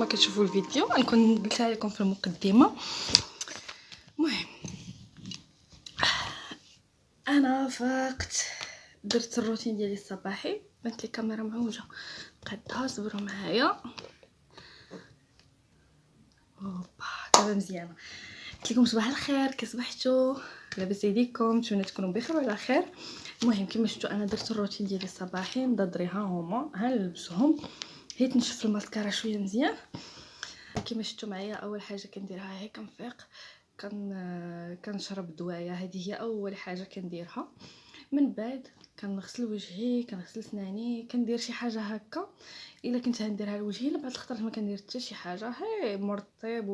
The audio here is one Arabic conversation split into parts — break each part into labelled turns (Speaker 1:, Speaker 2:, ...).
Speaker 1: كتشوفوا الفيديو غنكون قلتها لكم في المقدمه. المهم انا فاقت درت الروتين ديالي الصباحي، بانت لي الكاميرا معوجه قادها، صبروا معايا. اوبا دابا مزيانه. قلت لكم صباح الخير، كي صبحتوا؟ لاباس يديكم؟ نتمنى تكونوا بخير وعلى خير. المهم كما شفتوا انا درت الروتين ديالي الصباحي، مضدري ها هما ها نلبسهم، هي تنشف الماسكارا شويه مزيان. كما شفتوا معايا اول حاجه كنديرها هي كنفيق كنشرب دوايه، هذه هي اول حاجه كنديرها. من بعد كنغسل وجهي، كنغسل سناني، كندير شي حاجه هكا الا كنت غنديرها لوجهي. بعد الخطرات ما كندير حتى شي حاجه، هي مرطب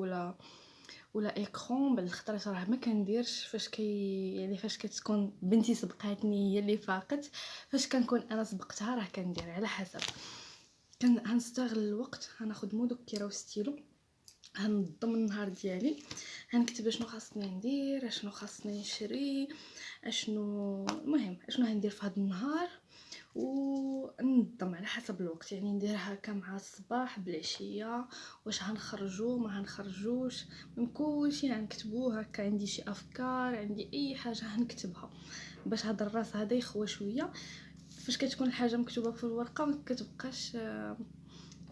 Speaker 1: ولا ايكرون. بعد الخطرات راه ما كنديرش فاش يعني فاش كتكون بنتي سبقاتني هي اللي فاقت، فاش كنكون انا سبقتها راه كندير على حسب. هنستغل الوقت، هناخد مذكره وستيلو، هنظم النهار ديالي، هنكتب شنو خاصني ندير، شنو خاصني نشري، المهم اشنو هندير في هذا النهار، وننظم على حسب الوقت. يعني نديرها هكا مع الصباح بالعشيه، واش هنخرجوا ما هنخرجوش، من كلشي هنكتبوه هكا. عندي شي افكار، عندي اي حاجه هنكتبها باش هذا الراس هذا يخوى شويه. فاش كتكون الحاجه مكتوبه في الورقه ما كتبقاش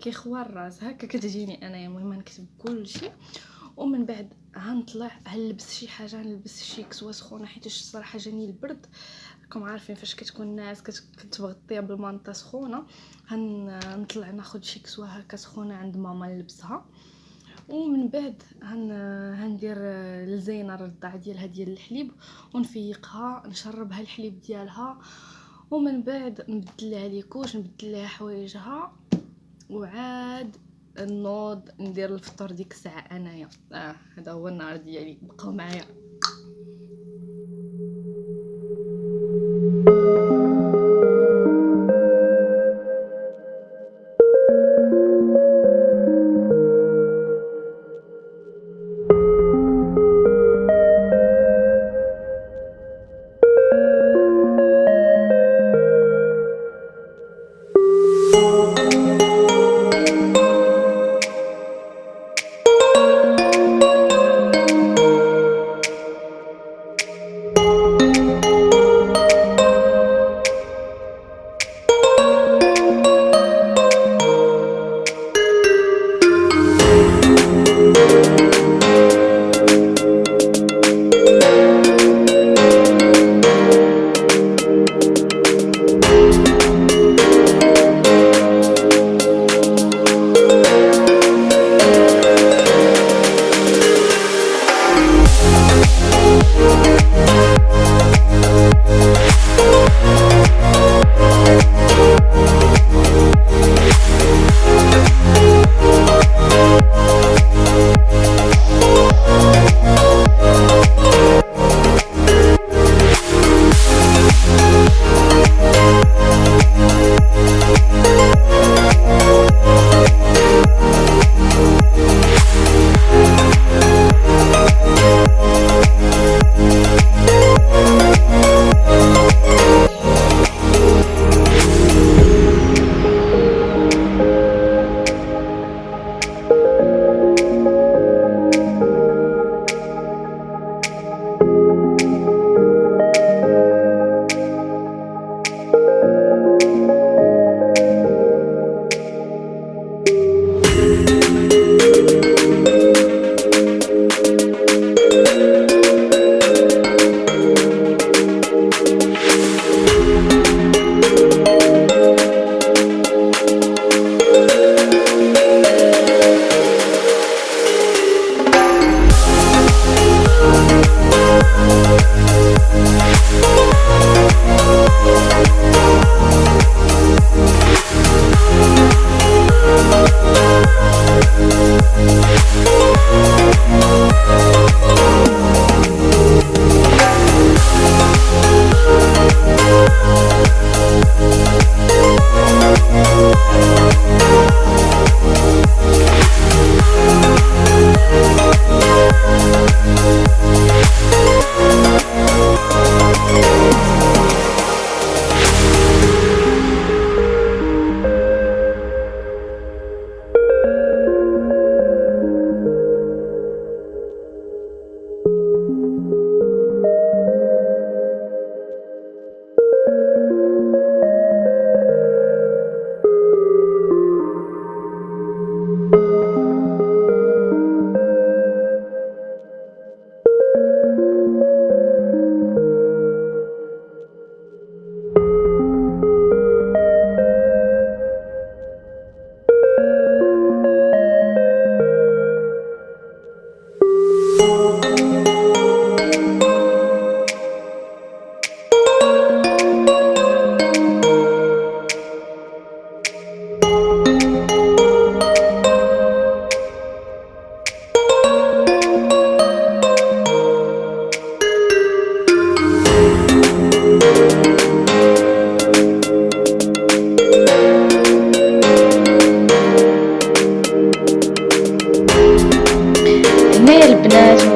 Speaker 1: كيخوى الراس هكا، كتجيني انايا. المهم نكتب كل شيء، ومن بعد هنطلع هنلبس شي حاجه، هنلبس شي كسوه سخونه، حيت الصراحه جاني البرد. راكم عارفين فاش كتكون الناس كتبغطيها بالمانطه سخونه. هنطلع ناخذ شي كسوه هكا سخونه عند ماما نلبسها. ومن بعد هندير الزينه الرضاعه ديالها ديال الحليب، ونفيقها نشربها الحليب ديالها. ومن بعد نبدل لها ليكوش، نبدل لها حوايجها، وعاد نوض ندير الفطور ديك الساعه انايا. هذا هو النهار ديالي، بقاو معايا.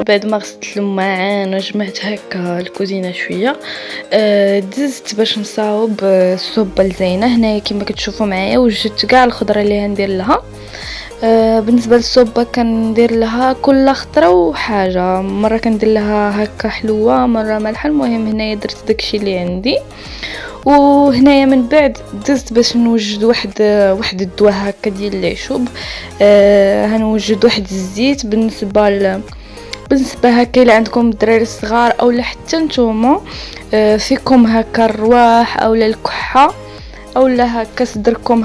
Speaker 1: بعد ما غسلت الماعن وجمعت هكا الكوزينه شويه، دزت باش نصاوب الصوبه الزينه. هنايا كما كتشوفوا معايا وجدت كاع الخضره اللي غندير لها. بالنسبه للصوبه كندير لها كل خضره وحاجه، مره كندير لها هكا حلوه، مره مالحه. المهم هنايا درت داكشي اللي عندي. وهنايا من بعد دزت باش نوجد واحد الدواء هكا ديال العشوب. هنوجد واحد الزيت. بالنسبه هكا الا عندكم الدراري الصغار او حتى نتوما فيكم هكا الرواح او الكحه او هكا صدركم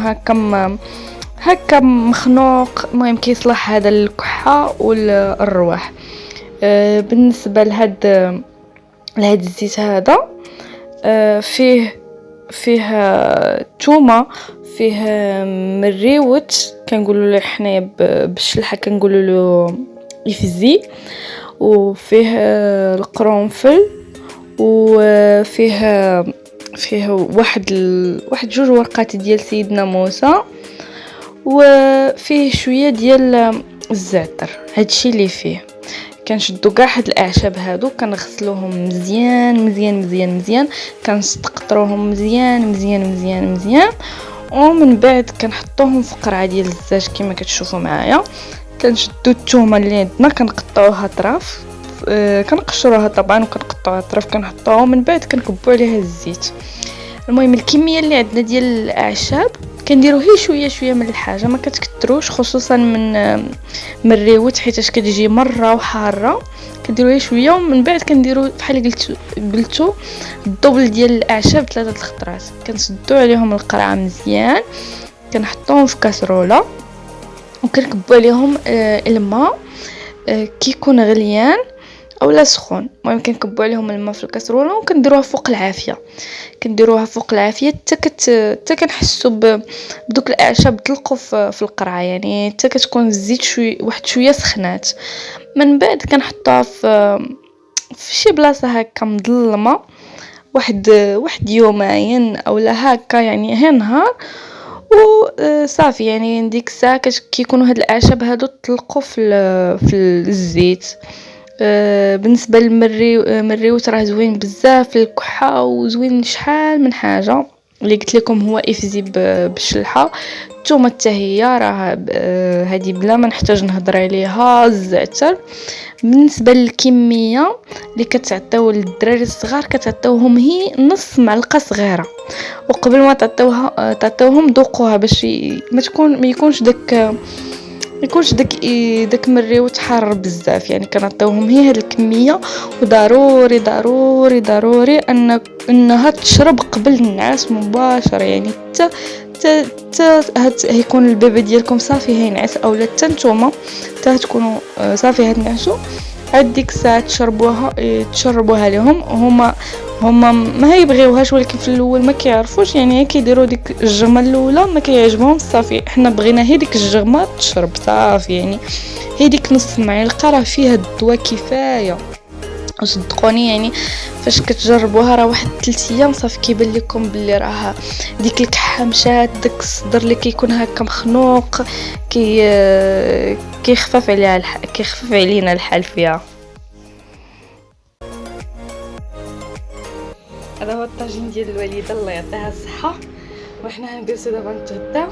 Speaker 1: هكا مخنوق، المهم كيصلح هذا الكحه والرواح. بالنسبه لهاد الزيت هذا فيه تومه، فيه مريوت كنقولوا له حنايا بالشلحه كنقولوا له يفزي، وفيه القرنفل، وفيه واحد جوج ورقات ديال سيدنا موسى، وفيه شويه ديال الزعتر. هادشي اللي فيه. كنشدو كاع هاد الاعشاب هادو كنغسلوهم مزيان مزيان مزيان مزيان، كنستقطروهم مزيان مزيان مزيان مزيان، ومن بعد كنحطوهم في قرعه ديال الزاج كما كتشوفوا معايا. كنشدو الثومه اللي عندنا كنقطعوها طراف، كنقشروها طبعا وكنقطعوها اطراف، كنحطوها من بعد كنكبوا عليها الزيت. المهم الكميه اللي عندنا ديال الاعشاب كنديروا هي شويه من الحاجه، ما كتكثروش، خصوصا من الريوت حيتاش كتجي مره وحاره. كنديروا هي شويه ومن بعد كنديروا بحال قلتو الدبل ديال الاعشاب 3 الخضرات. كنسدوا عليهم القرعه مزيان، كنحطوهم في كاسروله وكنكبوا عليهم الماء كيكون غليان. اولا سخون. المهم كنكبوا عليهم الماء في الكاسرونه وكنديروها فوق العافيه، كنديروها فوق العافيه حتى كنحسوا بدوك الاعشاب طلقوا في القرعه، يعني حتى كتكون الزيت واحد شويه سخنات. من بعد كنحطوها في شي بلاصه هكا مظلمه واحد يومين اولا هكا، يعني غير نهار وصافي. يعني ديك الساعه كيكونوا هاد الاعشاب هادو طلقوا في الزيت. بالنسبه للمريوت راه زوين بزاف للكحه وزوين شحال من حاجه اللي قلت لكم. هو يفزي بالشلحه. الثومه حتى هي راه هذه بلا ما نحتاج نهضر عليها الزعتر. بالنسبه للكميه اللي كتعطيو للدراري الصغار كتعطيوهم هي نص معلقه صغيره، وقبل ما تعطيوهم ذوقوها باش ما يكونش داك مريوت حار بزاف. يعني كنعطيوهم هي هاد الكميه، وضروري ضروري ضروري انها تشرب قبل النعاس مباشره. يعني حتى هيكون البيبي ديالكم صافي هينعس اولا حتى نتوما حتى تكونوا صافي هتنعسوا، عاد ديك الساعه تشربوها لهم. هما ما هيبغيوهاش، ولكن في الاول ما كيعرفوش، يعني كيديروا ديك الجغمه الاولى ما كيعجبهم صافي. حنا بغينا هي ديك الجغمه تشرب صافي، يعني هي ديك نص معلقه راه فيها الدواء كفايه. وصدقوني يعني فاش كتجربوها راه واحد 3 ايام صافي كيبان لكم بلي راه ديك الكحه مشات، داك الصدر اللي كيكون هكا مخنوق كيخفف علينا الحال فيها. هذا هو الطاجين ديال الوالده الله يعطيها الصحه، وحنا غنجلسوا دابا نتغداو.